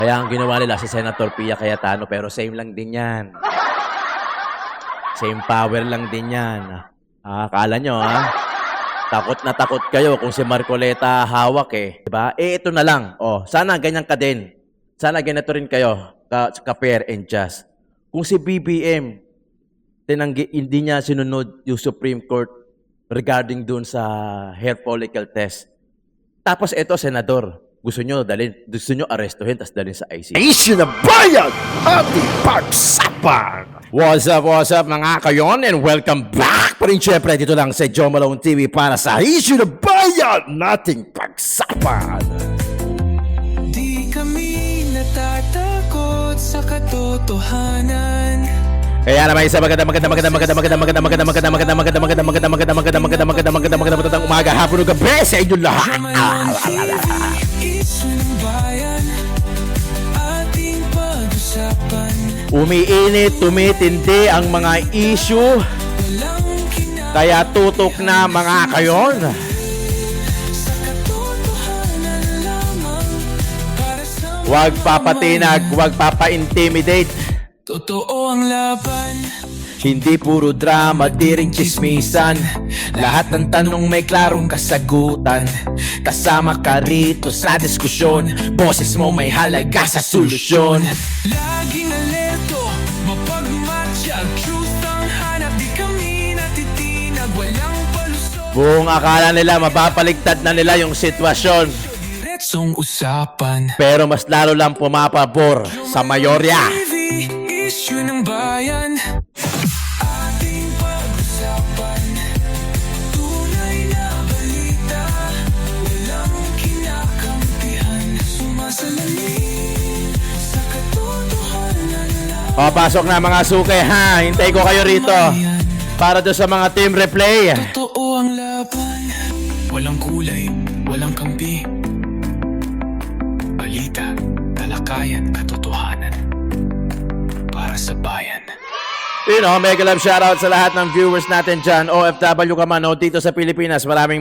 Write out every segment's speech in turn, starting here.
Kaya ang ginawa nila si Senator Pia Cayetano, pero same lang din yan. Same power lang din yan. Akala nyo, ha? Takot na takot kayo kung si Marcoleta hawak eh. Diba? Ito na lang. Sana ganyan ka din. Sana ganito rin kayo, ka-fair and just. Kung si BBM, hindi niya sinunod yung Supreme Court regarding dun sa hair follicle test. Tapos ito, Senador, gusto nyo arestuhin, tapos dalhin sa ICC. Issue na bayan ating pagsapan! What's up mga kayon, and welcome back pa rin syempre dito lang sa Joe Malone TV para sa Issue na bayan nating pagsapan! Di kami natatakot sa katotohanan. Kaya naman isa magandang umaga, hapon o gabi sa inyo lahat. Issue ng bayan, ating pag-usapan. Umiinit, tumitindi ang mga issue, Walang kaya tutok na mga kayon. sa katotohanan lamang. Para sa Huwag papatinag, huwag papa-intimidate. totoo ang laban. Hindi puro drama, di rin chismisan. Lahat ng tanong may klarong kasagutan. Kasama ka rito sa diskusyon. Boses mo may halaga sa solusyon. Laging alerto, mapagmatsyag. Truth ang hanap, di kami natitinag. Walang palusot, Buong akala nila mapapaligtad na nila yung sitwasyon, diretsong usapan. pero mas lalo lang pumapabor sa mayorya. TV, issue ng bayan, ating pag-usapan. Tunay na balita, walang kinakampihan. Sumasalamin sa katotohanan lang. Papasok na mga suke ha, hintay ko kayo rito para doon sa mga team replay. Totoo ang laban, walang kulay, walang kampi. Balita, talakayan, katotohanan para sa bayan. Mega love shoutout sa lahat ng viewers natin dyan, OFW ka man o dito sa Pilipinas. Maraming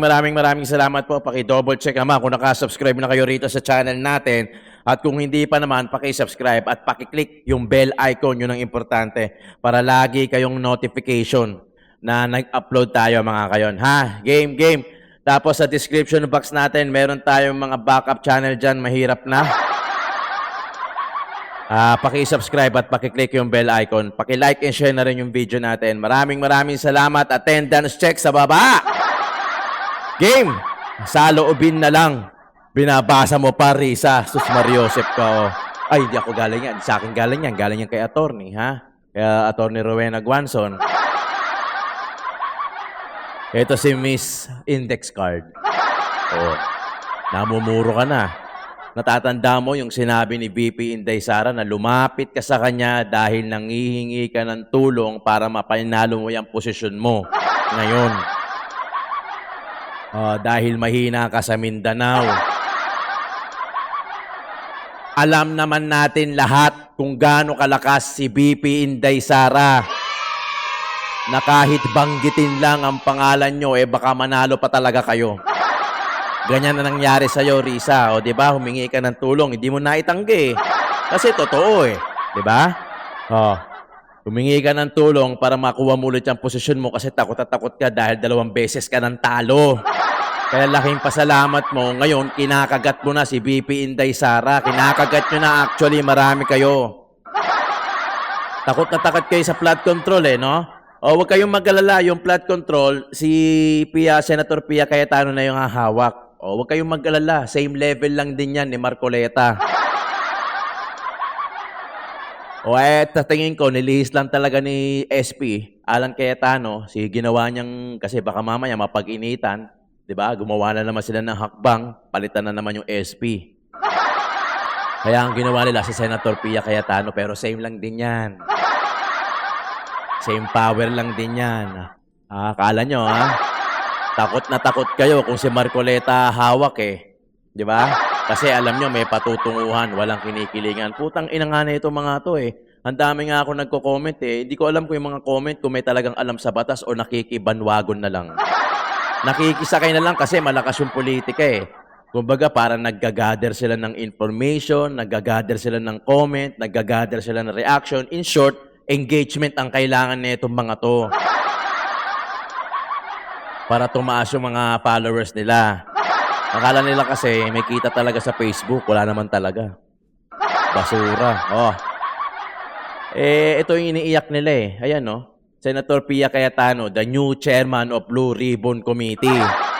salamat po. Paki-double check naman kung nakasubscribe na kayo rito sa channel natin. At kung hindi pa naman, paki-subscribe at paki-click yung bell icon, yun ang importante, para lagi kayong notification na nag-upload tayo mga kayon. Ha? Game. Tapos sa description box natin, meron tayong mga backup channel dyan, mahirap na. Paki-subscribe at paki-click yung bell icon. Paki-like and share na rin yung video natin. Maraming salamat. Attendance check sa baba. Game. Sa loobin na lang. Binabasa mo pa, Risa. Sus Mariosep ka, oh. Ay, di ako galing yan. Sa akin galing yan. Galing yan kay attorney, ha? Kaya attorney Rowena Guanzon. Ito si Miss Index Card. Oh. Namumuro ka na. Natatanda mo yung sinabi ni VP Inday Sara na lumapit ka sa kanya dahil nangihingi ka ng tulong para mapanalo mo yung posisyon mo ngayon. Dahil mahina ka sa Mindanao. Alam naman natin lahat kung gaano kalakas si VP Inday Sara na kahit banggitin lang ang pangalan nyo, baka manalo pa talaga kayo. Ganyan na nangyari sa'yo, Risa. O, di ba? Humingi ka ng tulong. Hindi mo naitanggi. Kasi totoo Di ba? Humingi ka ng tulong para makuha mo ulit yung posisyon mo kasi takot ka dahil 2 beses ka ng talo. Kaya laking pasalamat mo. Ngayon, kinakagat mo na si VP Inday Sara. Kinakagat nyo na actually. Marami kayo. Takot na takot kayo sa flood control no? Huwag kayong mag-alala. Yung flood control, si Senator Pia Cayetano na yung hahawak. Huwag kayong mag-alala. Same level lang din yan ni Marcoleta. Tingin ko, nilihis lang talaga ni SP, Alan Cayetano, ginawa niyang, kasi baka mamaya mapag-initan, di ba? Gumawa na naman sila ng hakbang, palitan na naman yung SP. Kaya ang ginawa nila si Senator Pia Cayetano, pero same lang din yan. Same power lang din yan. Akala nyo, ha? Takot na takot kayo kung si Marcoleta hawak Di ba? Kasi alam nyo, may patutunguhan, walang kinikilingan. Putang ina nga na ito mga to Ang dami nga ako nagko-comment Hindi ko alam kung yung mga comment kung may talagang alam sa batas o nakikibanwagon na lang. Nakikisakay na lang kasi malakas yung politika Kumbaga, parang naggagather sila ng information, naggagather sila ng comment, naggagather sila ng reaction. In short, engagement ang kailangan nitong mga to. Para tumaas yung mga followers nila. Akala nila kasi may kita talaga sa Facebook. Wala naman talaga. Basura. Oh. Ito yung iniiyak nila eh. Ayan, no? Senator Pia Cayetano, the new chairman of Blue Ribbon Committee.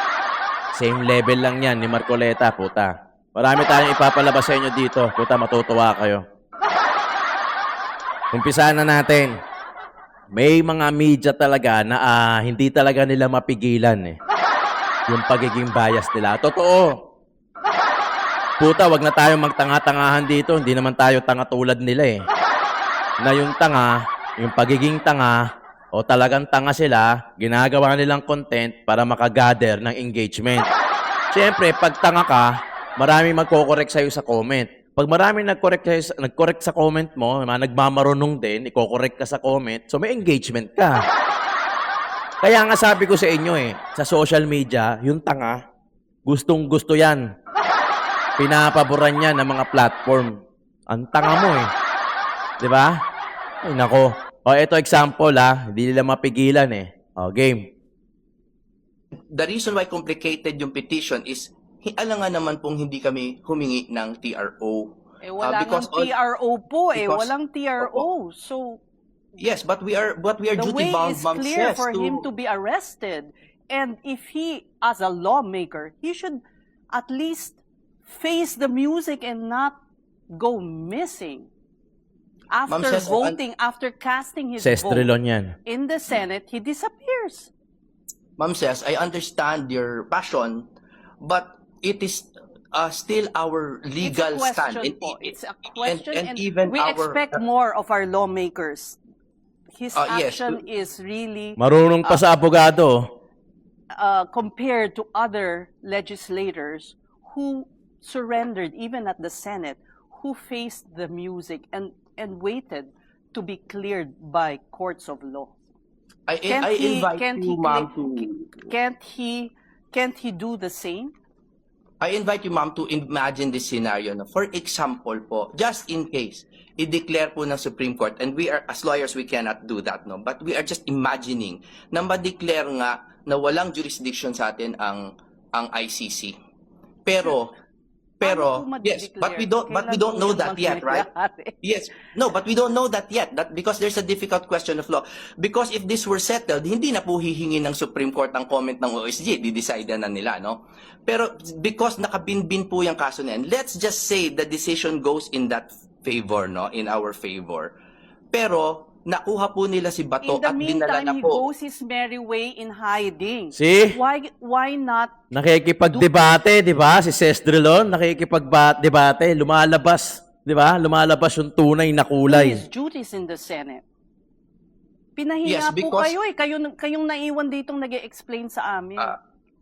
Same level lang yan ni Marcoleta, puta. Marami tayong ipapalabas sa inyo dito. Puta, matutuwa kayo. Umpisahan na natin. May mga media talaga na hindi talaga nila mapigilan eh. Yung pagiging bias nila. Totoo. Puta, wag na tayong magtanga-tangahan dito. Hindi naman tayo tanga tulad nila eh. Na yung tanga, yung pagiging tanga, o talagang tanga sila, ginagawa nilang content para makagather ng engagement. Siyempre, pag tanga ka, maraming magko-correct sa'yo sa comment. Pag maraming nag-correct sa comment mo, nagmamarunong din, i-correct ka sa comment, so may engagement ka. Kaya nga sabi ko sa inyo eh, sa social media, yung tanga, gustong-gusto yan. Pinapaboran niya ng mga platform. Ang tanga mo eh. Di ba? Ay, nako. O, ito example hindi nila mapigilan eh. O, game. The reason why complicated yung petition is alangan naman pong hindi kami humingi ng TRO. Wala because ng TRO po because- walang TRO. So Yes, but we are the duty way bound, is Ma'am clear Ses, for him to be arrested. And if he, as a lawmaker, he should at least face the music and not go missing. After Ses, voting, after casting his vote Sestrilon yan. in the Senate, he disappears. Ma'am Ses, I understand your passion, but it is still our legal It's a stand. question po. It's a question, and, even we our, expect more of our lawmakers. His yes. action is really Marunong pa sa abogado. compared to other legislators who surrendered even at the Senate, who faced the music and waited to be cleared by courts of law. I invite you, ma'am, to Can't he do the same? I invite you, ma'am, to imagine this scenario. No? For example po, just in case, i-declare po ng Supreme Court, and we are, as lawyers, we cannot do that, no? But we are just imagining na ma-declare nga na walang jurisdiction sa atin ang ICC. Pero, Paano po yes, but we ma-declare? don't know Kailan that po yet, yun right? mangyayari? Yes. No, but we don't know that yet. That because there's a difficult question of law. Because if this were settled, hindi na po hihingi ng Supreme Court ang comment ng OSG. Di-decide na nila, no? Pero because nakabinbin po yung kaso na yan, let's just say the decision goes in that favor, no? In our favor. Pero nakuha po nila si Bato In the at dinala meantime, na he po. goes his merry way in hiding. See? Why not Nakikipagdebate, di ba? Si Sestrilon, nakikipagdebate, lumalabas, di ba? Lumalabas yung tunay na do kulay. his duties in the Senate? Pinahiya Yes, po because- kayo eh. Kayong naiwan ditong nag-explain sa amin.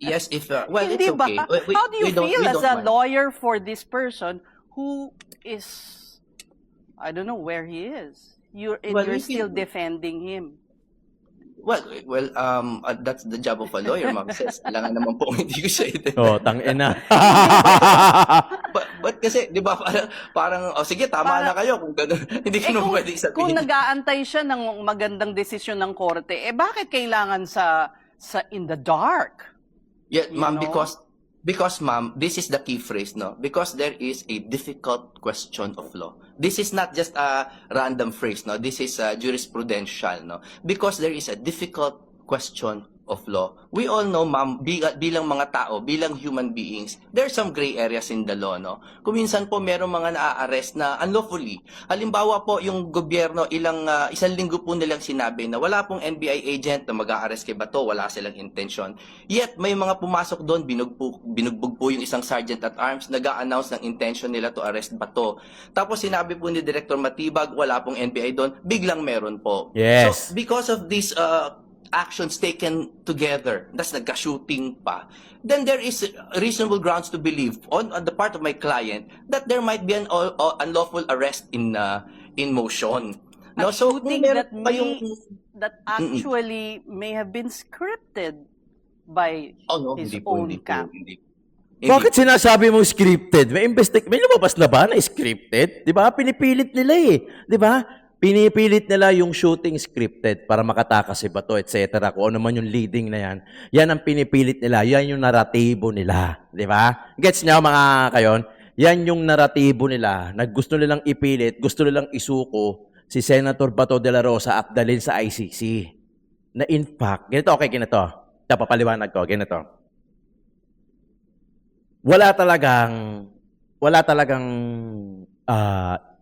Yes, if well, Hindi it's okay. ba? How do you feel as a mind. lawyer for this person who is, I don't know where he is. You're Well, you're we still feel- defending him. Well, that's the job of a lawyer, ma'am. Says, kailangan naman po hindi ko siya ito. Oh, tangina. But kasi, di ba, parang sige, tama na kayo kung gano'n. Hindi ko na pwede Kung sabihin. nag-aantay siya ng magandang desisyon ng korte, bakit kailangan sa in the dark? Yeah, you ma'am, know? because ma'am, this is the key phrase, no? Because there is a difficult question of law. This is not just a random phrase, no? This is jurisprudential, no? Because there is a difficult question of law. We all know, ma'am, bilang mga tao, bilang human beings, there are some gray areas in the law, no? Kuminsan po merong mga naa-arrest na unlawfully. Halimbawa po, yung gobyerno, isang linggo po nilang sinabi na wala pong NBI agent na mag-a-arrest kay Bato, wala silang intention. Yet, may mga pumasok doon, binugbog po yung isang sergeant at arms, nag-a-announce ng intention nila to arrest Bato. Tapos sinabi po ni Director Matibag, wala pong NBI doon, biglang meron po. Yes. So, because of this actions taken together, that's nagka-shooting pa, then there is reasonable grounds to believe on the part of my client that there might be an unlawful arrest in motion. No, so Shooting meron that pa yung that actually may have been scripted by oh no, his hindi po, own hindi po, camp. hindi. Bakit sinasabi mo scripted? May lumabas na ba na scripted? 'Di ba? Pinipilit nila eh. 'Di ba? Pinipilit nila yung shooting scripted para makatakas si Bato, etc. Kung ano man yung leading na yan. Yan ang pinipilit nila. Yan yung naratibo nila. 'Di ba? Gets niyo mga kayon? Yan yung naratibo nila na gusto nilang ipilit, gusto nilang isuko si Senator Bato de la Rosa at dalhin sa ICC. Na in fact, ganito, okay, ganito. Papaliwanag ko, ganito. Wala talagang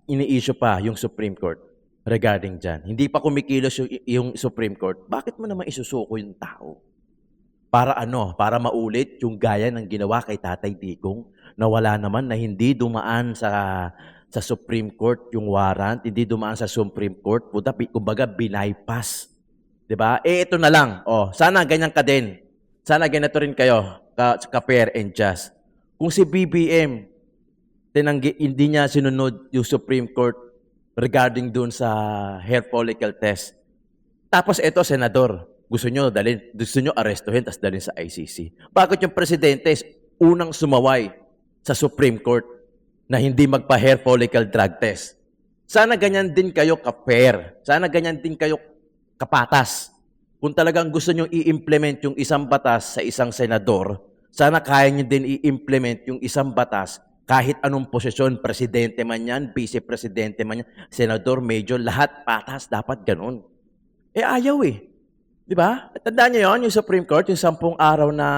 ini-issue pa yung Supreme Court regarding dyan. Hindi pa kumikilos yung Supreme Court. Bakit mo naman isusuko yung tao? Para ano? Para maulit yung gaya ng ginawa kay Tatay Digong na wala naman na hindi dumaan sa Supreme Court yung warrant, hindi dumaan sa Supreme Court, kumbaga binaypass. 'Di ba? Ito na lang. Sana ganyan ka din. Sana ganito rin kayo, ka-fair and just. Kung si BBM, hindi niya sinunod yung Supreme Court regarding dun sa hair follicle test. Tapos ito, senador, gusto nyo arestuhin tapos dalhin sa ICC. Bakit yung presidente unang sumaway sa Supreme Court na hindi magpa-hair follicle drug test? Sana ganyan din kayo ka-fair. Sana ganyan din kayo kapatas. Kung talagang gusto nyo i-implement yung isang batas sa isang senador, sana kaya nyo din i-implement yung isang batas kahit anong posisyon, presidente man yan, vice-presidente man yan, senador, major, lahat patas, dapat ganun. Ayaw eh. Di ba? Tandaan nyo yun, yung Supreme Court, yung 10 araw na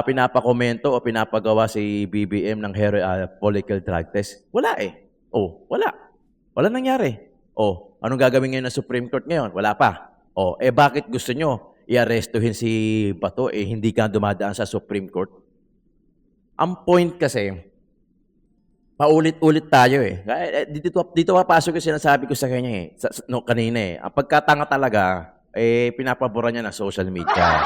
pinapakomento o pinapagawa si BBM ng hair follicle drug test. Wala eh. Wala. Wala nangyari. Anong gagawin ngayon ng Supreme Court ngayon? Wala pa. Bakit gusto nyo i-arestuhin si Bato hindi ka dumadaan sa Supreme Court? Ang point kasi, paulit-ulit tayo eh. Dito papasok yung sinasabi ko sa kanya kanina eh. Ang pagkatanga talaga, pinapaboran niya ng social media.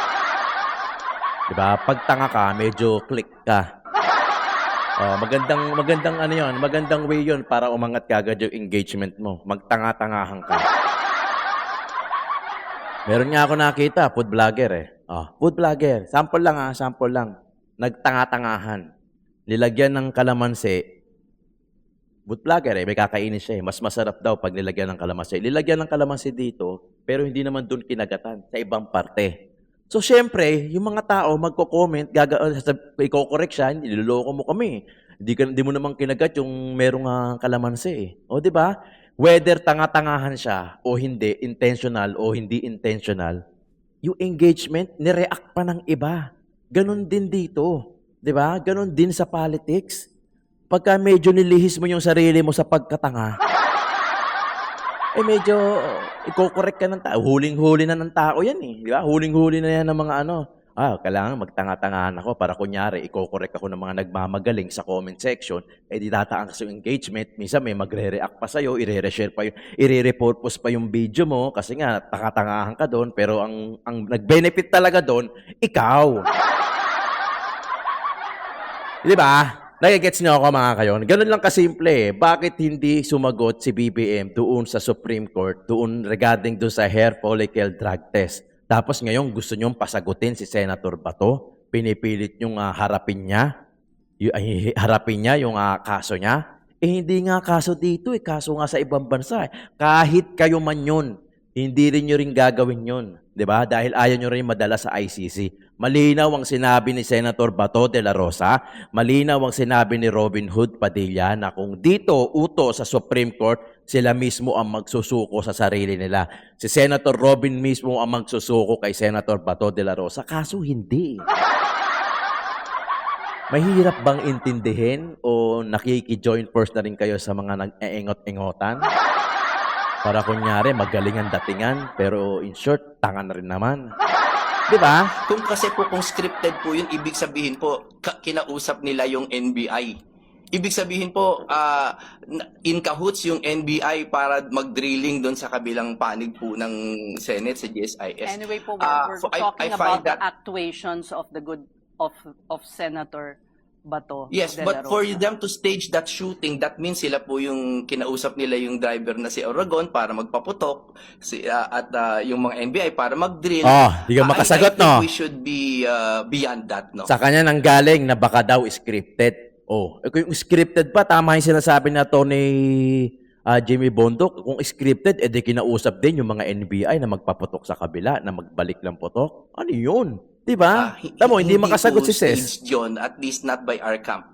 Diba? Pag tanga ka, medyo click ka. Magandang way yun para umangat ka agad yung engagement mo. Magtanga-tangahan ka. Meron nga ako nakita, food vlogger food vlogger. Sample lang. Nagtanga-tangahan. Nilagyan ng kalamansi. Food vlogger may kakainin siya Mas masarap daw pag nilagyan ng kalamansi. Nilagyan ng kalamansi dito, pero hindi naman doon kinagatan, sa ibang parte. So, syempre, yung mga tao magko-comment, i-correct siya, niloloko mo kami. Hindi mo naman kinagat yung merong kalamansi di ba? Whether tanga-tangahan siya o hindi, intentional o hindi intentional, yung engagement, nireact pa ng iba. Ganon din dito. Di ba? Ganon din sa politics. Pagka medyo nilihis mo yung sarili mo sa pagkatanga, medyo i-correct ka ng tao. Huling-huli na ng tao yan Di ba? Huling-huli na yan ng mga kailangan magtanga-tangahan ako para kunyari, i-correct ako ng mga nagmamagaling sa comment section, di tataan kasi yung engagement. Minsan may magre-react pa sa'yo, i-re-share pa i-re-repurpose pa yung video mo kasi nga, tanga-tangahan ka doon, pero ang nag-benefit talaga doon, ikaw. Di ba? Nagigets niyo ako mga kayon? Ganun lang kasimple Bakit hindi sumagot si BBM doon sa Supreme Court, doon regarding doon sa hair follicle drug test? Tapos ngayon gusto nyong pasagutin si Senator Bato, pinipilit nyong harapin niya yung kaso niya. Hindi nga kaso dito kaso nga sa ibang bansa Kahit kayo man yun, hindi rin nyo rin gagawin yun. Diba? Dahil ayaw nyo rin madala sa ICC. Malinaw ang sinabi ni Senator Bato de la Rosa, malinaw ang sinabi ni Robin Hood Padilla na kung dito uto sa Supreme Court, sila mismo ang magsusuko sa sarili nila. Si Senator Robin mismo ang magsusuko kay Senator Bato de la Rosa. Kaso hindi. Mahirap bang intindihin o nakiki-join force na rin kayo sa mga nag-eengot-engotan? Para kunyari, magaling ang datingan, pero in short, tanga na rin naman. Di ba? Kung scripted po yun, ibig sabihin po, kinausap nila yung NBI. Ibig sabihin po, in cahoots yung NBI para mag-drilling doon sa kabilang panig po ng Senate sa GSIS. Anyway po, we're talking I about find the that actuations of the Senator Bato Yes, de but la for Rosa. them to stage that shooting, that means sila po yung kinausap nila yung driver na si Oragon para magpaputok yung mga NBI para mag-drill. Oh, di ka makasagot, I think no? we should be beyond that, no? Sa kanya nang galing na baka daw scripted. Oh, kung yung scripted pa, tama yung sinasabi na Tony Jimmy Bondo. Kung scripted, edi kinausap din yung mga NBI na magpaputok sa kabila, na magbalik ng putok. Ano yun? Di ba? Tamo, hindi makasagot po si Ses. staged yun, at least not by our camp.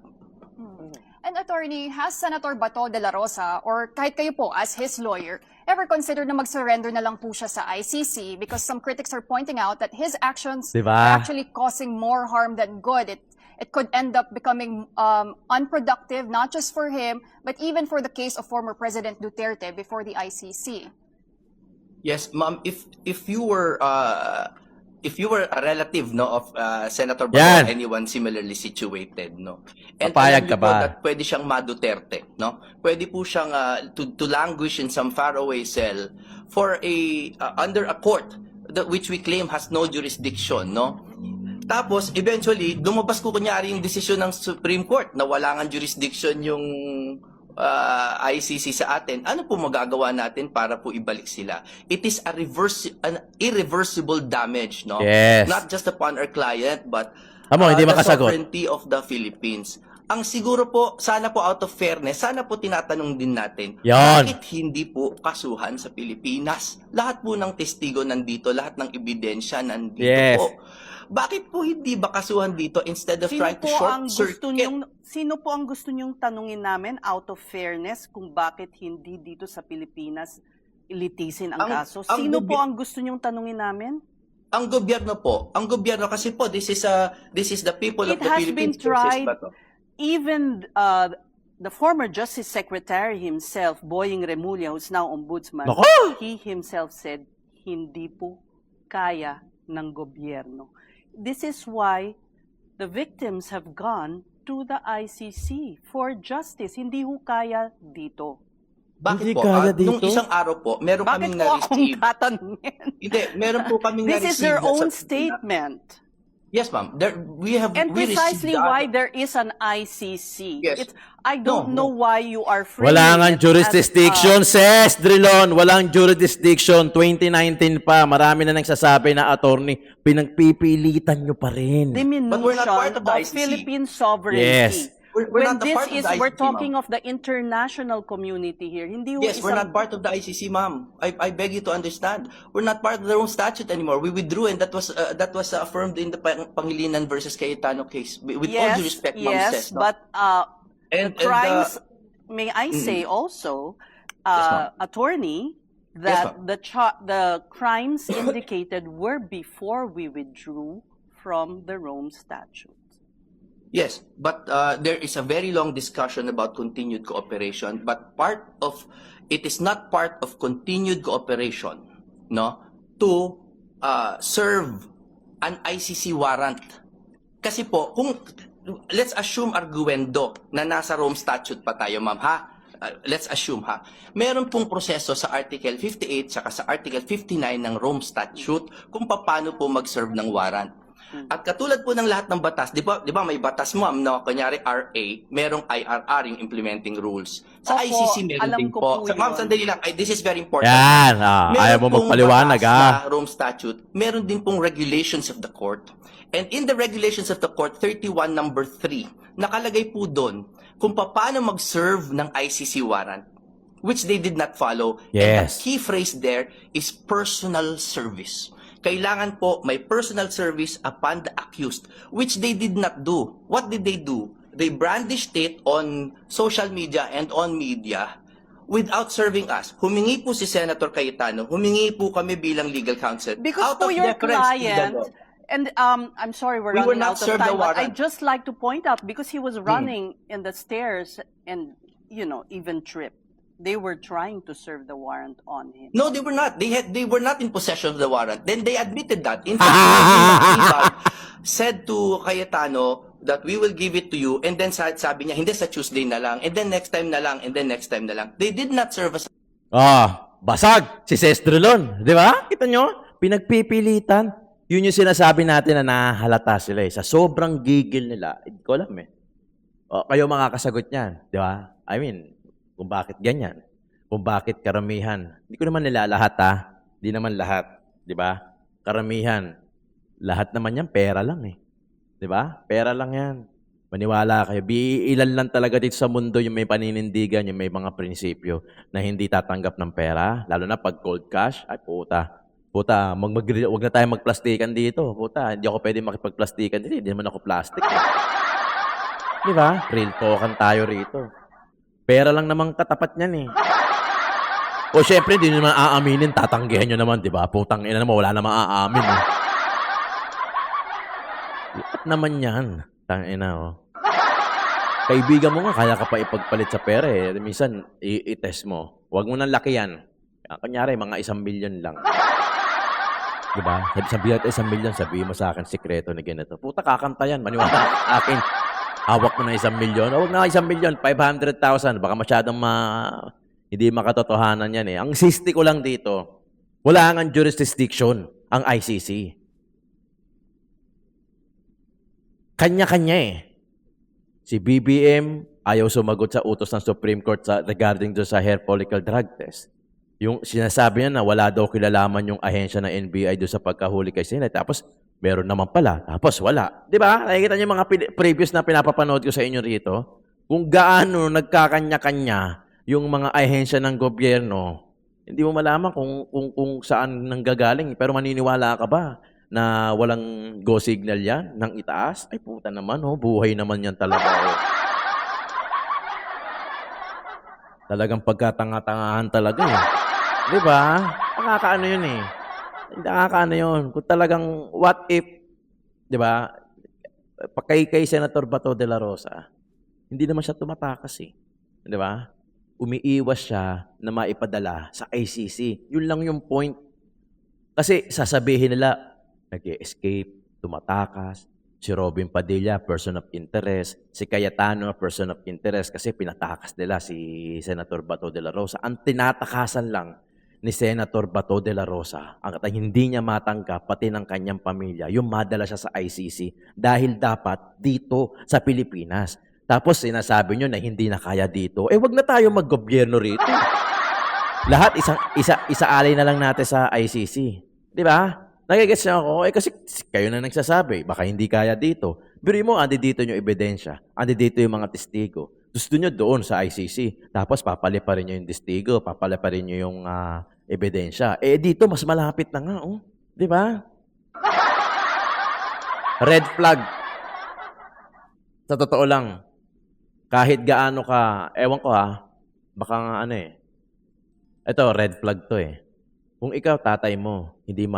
And attorney, has Senator Bato de la Rosa, or kahit kayo po as his lawyer, ever considered na mag-surrender na lang po siya sa ICC? Because some critics are pointing out that his actions Diba? are actually causing more harm than good. It could end up becoming unproductive, not just for him, but even for the case of former President Duterte before the ICC. Yes, ma'am, if you were a relative, no, of Senator Bato Yan. or anyone similarly situated, no, and Papayag alam niyo ka po ba? that pwede siyang ma-Duterte, no, pwede po siyang to languish in some faraway cell for under a court which we claim has no jurisdiction, no. Tapos eventually lumabas ko kunyari yung desisyon ng Supreme Court na wala ngang jurisdiction yung ICC sa atin. Ano po magagawa natin para po ibalik sila? It is an irreversible damage, no? Yes. Not just upon our client, but Amo, hindi the makasagot. sovereignty of the Philippines. Ang siguro po, sana po out of fairness, sana po tinatanong din natin, Yan. bakit hindi po kasuhan sa Pilipinas? Lahat po ng testigo nandito, lahat ng ebidensya nandito Yes. po. Bakit po hindi ba kasuhan dito instead of trying to short circuit? Sino po ang gusto niyong tanungin namin out of fairness kung bakit hindi dito sa Pilipinas ilitisin ang kaso? Sino po ang gusto niyong tanungin namin? Ang gobyerno po, kasi po this is the people of It the has been Philippines versus tried. Bato. Even the former Justice Secretary himself, Boying Remulla, who's now ombudsman, Nako! he himself said, hindi po kaya ng gobyerno. This is why the victims have gone to the ICC for justice. Hindi ho kaya dito. Bakit Hindi po? kaya Nung dito? isang araw po, meron Bakit kaming po akong na-receive. tatanungin? Hindi, meron po kaming This na-receive. is their na own sa- statement. Yes, ma'am. And We precisely received why there is an ICC. Yes. I don't know why you are framing Wala nga it jurisdiction, as, Ses Drilon. Walang jurisdiction. 2019 pa. Marami na nagsasabi na attorney, pinagpipilitan nyo pa rin. But we're not part diminution of the of ICC. Philippine sovereignty. Yes. We're When not a this part of is, the we're ICC, talking ma'am. of the international community here. Hindi ho Yes, we're isang- not part of the ICC, ma'am. I beg you to understand. We're not part of their own statute anymore. We withdrew, and that was affirmed in the Pangilinan versus Cayetano case. With all due respect, ma'am, yes, says, no? but And- the crimes, may I say also, ma'am. attorney, Yes, that the crimes indicated were before we withdrew from the Rome Statute. Yes, but there is a very long discussion about continued cooperation, but it is not part of continued cooperation, no, to serve an ICC warrant. Kasi po, let's assume arguendo na nasa Rome Statute pa tayo, ma'am, ha? Let's assume, ha? Meron pong proseso sa Article 58 saka sa Article 59 ng Rome Statute kung paano po mag-serve ng warrant. At katulad po ng lahat ng batas, di ba may batas mo, no? Kunyari RA, merong IRR, yung implementing rules. Sa Opo, ICC meron alam din ko po. po Ma'am, yun. sandali lang. This is very important. Yan. Meron Ayaw mo pong magpaliwanag, batas na Rome Statute, meron din pong regulations of the court. And in the regulations of the court, 31 number 3, nakalagay po doon kung paano mag-serve ng ICC warrant, which they did not follow. And the Yes. key phrase there is personal service. Kailangan po may personal service upon the accused, which they did not do. What did they do? They brandished it on social media and on media without serving us. Humingi po si Senator Cayetano, humingi po kami bilang legal counsel. Because out po of your deference to the client, law. and I'm sorry we're We were running not out of served the time, but warrant. I'd just like to point out, because he was running in the stairs and, even tripped. They were trying to serve the warrant on him. No, they were not. They were not in possession of the warrant. Then they admitted that. In fact, Mac said to Cayetano that we will give it to you, and then sabi niya, hindi, sa Tuesday na lang, and then next time na lang, and then next time na lang. They did not serve us. Basag si Ses Drilon. Di ba? Kita nyo? Pinagpipilitan. Yun yung sinasabi natin na nahalata sila eh. Sa sobrang gigil nila, hindi ko alam eh. O, kayo makakasagot niyan, di ba? I mean, kung bakit ganyan, kung bakit karamihan. Hindi ko naman nila lahat ha. Hindi naman lahat, di ba? Karamihan, lahat naman yan pera lang eh. Di ba? Pera lang yan. Maniwala kayo. Ilan lang talaga dito sa mundo yung may paninindigan, yung may mga prinsipyo na hindi tatanggap ng pera. Lalo na pag cold cash. Ay, puta. Puta, wag na tayo magplastikan dito. Puta, hindi ako pwede makipagplastikan dito. Hindi naman ako plastic. Di ba? Real talkan tayo rito. Pera lang namang katapat niyan eh. O syempre, hindi nyo naman aaminin. Tatanggihan nyo naman, di ba? Putang ina naman, wala namang aamin eh. Lahat naman yan. Tangina, oh. Kaibigan mo nga, kaya ka pa ipagpalit sa pera eh. Minsan, i-test mo. Huwag mo nang laki yan. Kunyari, mga 1 million lang. Diba? Sabi natin 1 million, sabihin mo sa akin, sikreto na ganito. Puta, kakanta yan. Maniwala sa akin. Hawak mo na 1 million. Huwag na 1 million, 500,000. Baka masyadong hindi makatotohanan yan eh. Ang sisti ko lang dito, wala nga jurisdiction ang ICC. Kanya-kanya eh. Si BBM ayaw sumagot sa utos ng Supreme Court regarding do sa hair follicle drug test. Yung sinasabi niya na wala daw kilalaman yung ahensya ng NBI do sa pagkahuli kay Senate. Tapos, meron naman pala. Tapos, wala. Di ba? Nakikita niyo yung mga previous na pinapapanood ko sa inyo rito? Kung gaano nagkakanya-kanya yung mga ahensya ng gobyerno, hindi mo malaman kung saan nanggagaling. Pero maniniwala ka ba na walang go signal yan ng itaas? Ay, puta naman, oh. Buhay naman yan talaga, oh. Talagang pagkatanga-tangahan talaga, eh. Di ba? Nakakaano yun, eh. Nakakaano yun. Kung talagang what if, di ba, kay Senator Bato de la Rosa, hindi naman siya tumatakas, eh. Di ba? Umiiwas siya na maipadala sa ICC. Yun lang yung point. Kasi sasabihin nila, nag-escape, tumatakas, si Robin Padilla, person of interest, si Cayetano, person of interest, kasi pinatakas nila si Senator Bato de la Rosa. Ang tinatakasan lang ni Senator Bato de la Rosa, ang hindi niya matanggap, pati ng kanyang pamilya, yung madala siya sa ICC dahil dapat dito sa Pilipinas. Tapos sinasabi nyo na hindi na kaya dito. Eh, wag na tayo maggobyerno rito. Lahat isa-alay na lang natin sa ICC. Di ba? Nagigets niya ako, eh kasi kayo na nagsasabi, baka hindi kaya dito. Pero mo, andi dito yung ebidensya, andi dito yung mga testigo. Gusto nyo doon sa ICC, tapos papaliparin nyo yung testigo, papaliparin nyo yung ebidensya. Eh dito, mas malapit na nga, oh. Di ba? Red flag. Sa totoo lang, kahit gaano ka, ewan ko baka nga ano eh. Ito, red flag to eh. Kung ikaw, tatay mo, hindi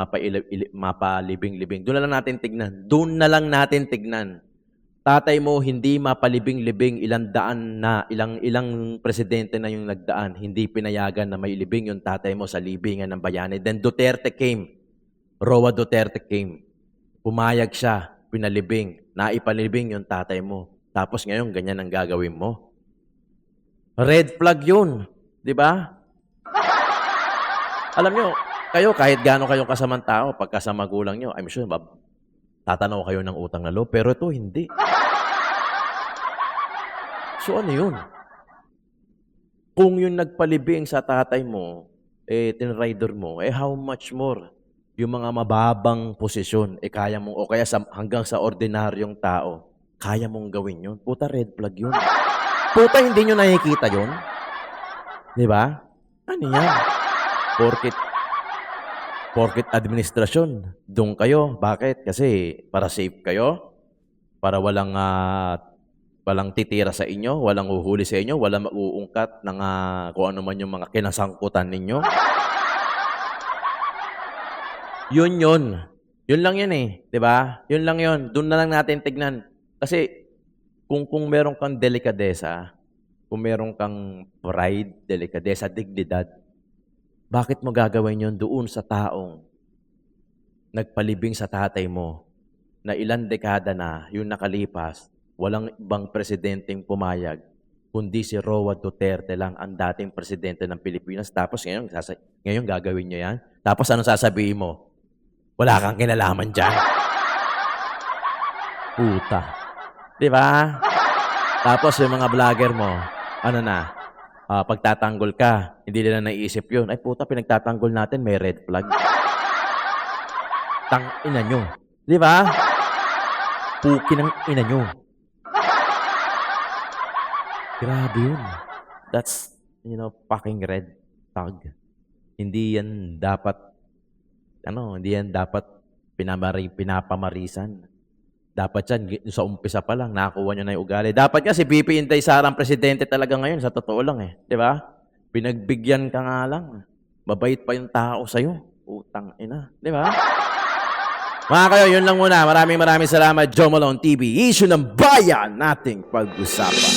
mapalibing-libing, doon na lang natin tignan. Doon na lang natin tignan. Tatay mo, hindi mapalibing-libing, ilang presidente na yung nagdaan, hindi pinayagan na may libing yung tatay mo sa libingan ng bayani. Then Duterte came. Roa Duterte came. Pumayag siya, pinalibing, naipalibing yung tatay mo. Tapos ngayon, ganyan ang gagawin mo. Red flag yun. Di ba? Alam nyo, kayo kahit gaano kayong kasamang tao, pagka sa magulang nyo, I'm sure, tatanaw kayo ng utang na loob, pero ito hindi. So ano yun? Kung yung nagpalibing sa tatay mo, tinrider mo, how much more yung mga mababang posisyon, kaya mong, o kaya hanggang sa ordinaryong tao, kaya mong gawin yun. Puta, red flag yun. Puta, hindi nyo nakikita yun. Di ba? Ano yan? Porkit administrasyon, doon kayo. Bakit? Kasi para safe kayo, para walang titira sa inyo, walang uhuli sa inyo, walang mauungkat ng kung ano man yung mga kinasangkutan ninyo. Yun. Yun lang yan eh. Diba? Yun lang yun. Doon na lang natin tignan. Kasi kung meron kang delikadesa, kung meron kang pride, delikadesa, dignidad, bakit mo gagawin yun doon sa taong nagpalibing sa tatay mo na ilang dekada na yung nakalipas, walang ibang presidenteng pumayag, kundi si Roa Duterte lang ang dating presidente ng Pilipinas. Tapos ngayon gagawin nyo yan? Tapos anong sasabihin mo? Wala kang kinalaman dyan. Puta. Di ba? Tapos yung mga vlogger mo, ano na, pagtatanggol ka, hindi nila naisip yun. Ay puta, pinagtatanggol natin, may red flag. Ina nyo. Di ba? Puki ng ina nyo. Grabe yun. That's, fucking red flag. Hindi yan dapat, hindi yan dapat pinapamarisan. Dapat yan, sa umpisa pa lang, nakakuha nyo na yung ugali. Dapat nga si BP Inday Sara ang presidente talaga ngayon, sa totoo lang eh. Di ba? Pinagbigyan ka nga lang. Mabait pa yung tao sa'yo. Utang ina. Di ba? Mga kayo, yun lang muna. Maraming salamat, Joe Malone TV. Issue ng bayan nating pag-usapan.